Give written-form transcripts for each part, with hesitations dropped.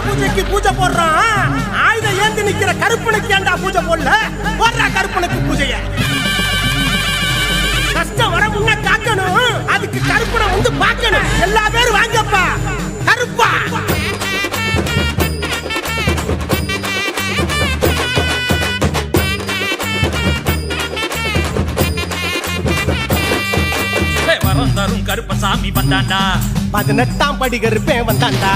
பூஜைக்கு பூஜை போடுறான். ஆயுதம் ஏந்தி நிக்கிற கருப்பனுக்கு ஏண்டா பூஜை போடல? போடுறா கருப்பனுக்கு பூஜைய. கஷ்டம் வர முன்ன காக்கணும், அதுக்கு கருப்பனை வந்து பார்க்கணும். எல்லா பேரும் வாங்கப்பா கருப்பா. தரும் கருப்பசாமி வந்தாண்டா, 18ஆம் படி கருப்பேன் வந்தாண்டா.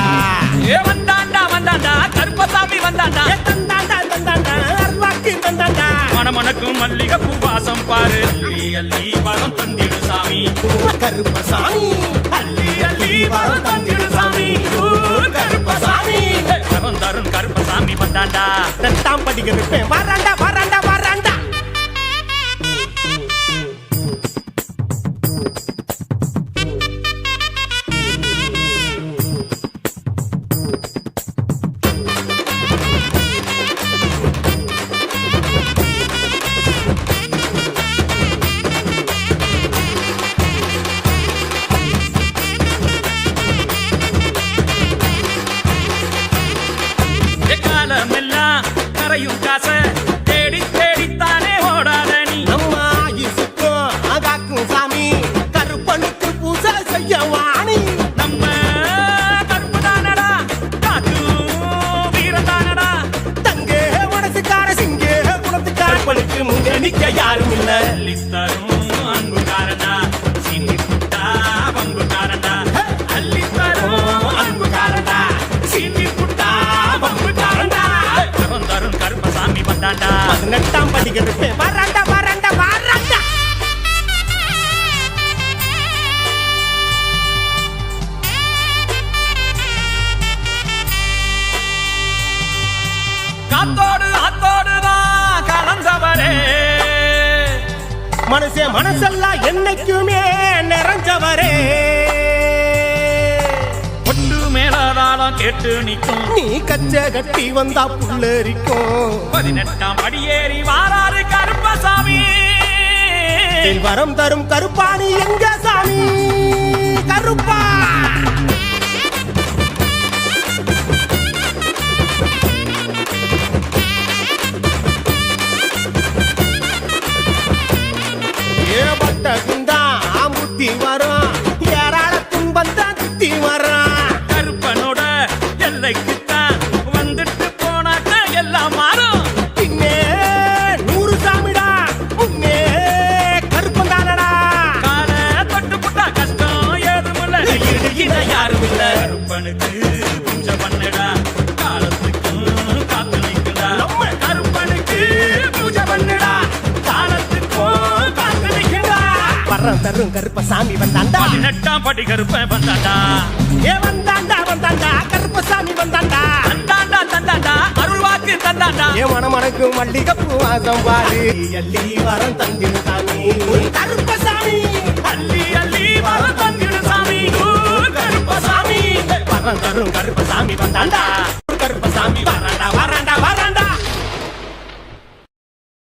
வந்தாண்டா வந்தாண்டா கருப்பசாமி வந்தாண்டா. தந்தாண்டா தந்தாண்டா அருவாக்கு தந்தாண்டா. மணமணக்கும் மல்லிகை பூவாசம் பாரு. அள்ளி அள்ளி வரம் தந்திடு சாமி கருப்பசாமி. அள்ளி அள்ளி வரம் தந்திடு சாமி கருப்பசாமி. வரம் தரும் கருப்பசாமி வந்தாண்டா. 18ஆம் படி கருப்பேன் வராண்டா வராண்டா வராண்டா. காலமெல்லாம் கரையும் காச தேடி தேடித்தானே ஓடாத நீ. நம்ம ஆயுசுக்கும் ஆகாக்கும் சாமி கருப்பனுக்கு பூஜை செய்ய வாணி. நம்ம கருப்பு தானடா காக்கும் வீரம் தானடா. தங்கே மனசுக்கார சிங்கே குணத்துக்கார கருப்பனுக்கு முன்னே நிக்க யாரும் இல்ல. அள்ளித்தரும் அன்புக்காரனா சீனி புட்டா பங்குக்காரனா. அள்ளித்தரும் அன்புக்காரனா சீனி புட்டா பங்குக்காரனா. வரம் தரும் கருப்பசாமி வந்தாண்டா. 18ஆம் படி கருப்பேன் வராண்டா வராண்டா வராண்டா. காத்தோடு ஆத்தோடுதான் கலந்தவரே. மனசெல்லாம் என்னைக்குமே நிறைஞ்சவரே. ஒட்டு மேலாதாரம் கேட்டு நிற்கும். நீ கச்ச கட்டி வந்தா புள்ளரிக்கும். 18ஆம் படியேறி வாராரு கருப்பசாமி. வரம் தரும் கருப்பாணி எங்க சாமி கருப்பா. ஏபட்ட குண்டா முத்தி வரும், ஏராள துன்பந்தான் சுத்தி வரும். கருப்பனோட எல்லைக்குத்தான் வந்துட்டு போனாக்க எல்லாம் மாறும். பின்னே 100 சாமிடா, முன்னே கருப்பந்தானடா. கால தொட்டு புட்டா கஷ்டம் ஏதுமில்ல, இட யாரும் இல்ல. கருப்பனுக்கு பூஜை பண்ணுடா, காலத்துக்கும் காத்து நிற்குடா. கருப்பனுக்கு பூஜை பண்ணுடா, காலத்துக்கும் காத்து நிற்குடா. வரம் தரும் கருப்பசாமி வந்தாண்டா. 18ஆம் படி கருப்பன் வந்தாண்டா. வந்தாண்டா வந்தாண்டா கருப்பசாமி வந்தாண்டா. தந்தாண்டா தந்தாண்டா அருள்வாக்கு தந்தாண்டா. மணமணக்கு மல்லிகை பூவாசம் பாரு. அள்ளி வரம் தந்திரு சாமி கருப்பசாமி. அள்ளி அள்ளி வரம் தந்திடு சாமி கருப்பசாமி. வரம் தரும் கருப்பசாமி வந்தாண்டா.